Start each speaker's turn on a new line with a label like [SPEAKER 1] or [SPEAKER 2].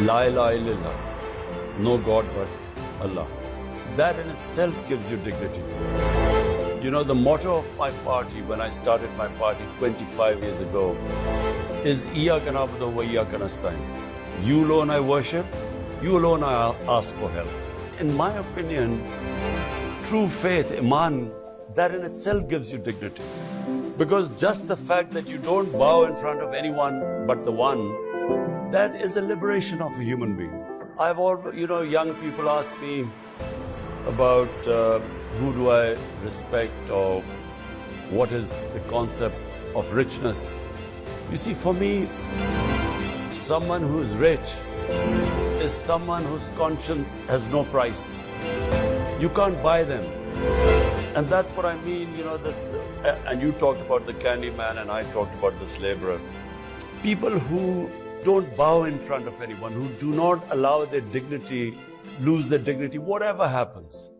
[SPEAKER 1] La ilaha illallah. No God but Allah. That in itself gives you dignity. You know, the motto of my party, when I started my party 25 years ago, is Iyaka na'budu wa iyaka nasta'in. You alone I worship, you alone I ask for help. In my opinion, true faith, Iman, that in itself gives you dignity. Because just the fact that you don't bow in front of anyone but the one, that is a liberation of a human being. I've always, young people ask me about who do I respect or what is the concept of richness. You see, for me, someone who is rich is someone whose conscience has no price. You can't buy them. And that's what I mean, this, and you talked about the candy man and I talked about this laborer. People who don't bow in front of anyone, who do not allow their dignity, lose their dignity, whatever happens.